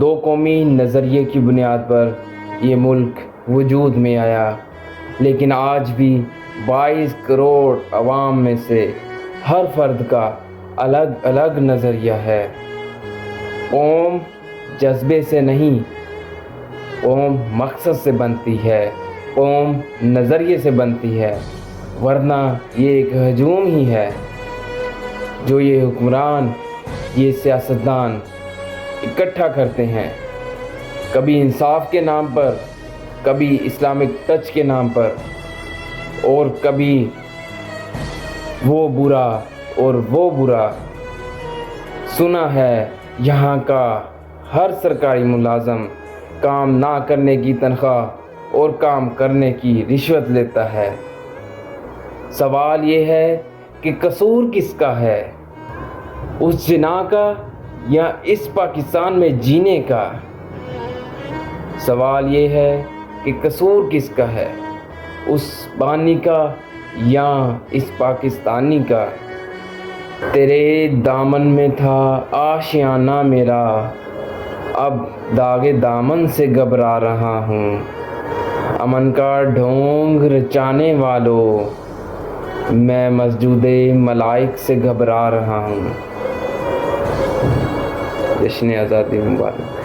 دو قومی نظریے کی بنیاد پر یہ ملک وجود میں آیا، لیکن آج بھی 22 کروڑ عوام میں سے ہر فرد کا الگ الگ نظریہ ہے۔ قوم جذبے سے نہیں، قوم مقصد سے بنتی ہے، قوم نظریے سے بنتی ہے، ورنہ یہ ایک ہجوم ہی ہے جو یہ حکمران، یہ سیاستدان اکٹھا کرتے ہیں، کبھی انصاف کے نام پر، کبھی اسلامک ٹچ کے نام پر، اور کبھی وہ برا اور وہ برا۔ سنا ہے یہاں کا ہر سرکاری ملازم کام نہ کرنے کی تنخواہ اور کام کرنے کی رشوت لیتا ہے۔ سوال یہ ہے کہ قصور کس کا ہے، اس جناح کا یا اس پاکستان میں جینے کا؟ سوال یہ ہے کہ قصور کس کا ہے، اس بانی کا یا اس پاکستانی کا؟ تیرے دامن میں تھا آشیانہ میرا، اب داغِ دامن سے گھبرا رہا ہوں۔ امن کا ڈھونگ رچانے والوں، میں مسجود ملائک سے گھبرا رہا ہوں۔ جشن آزادی مبارک۔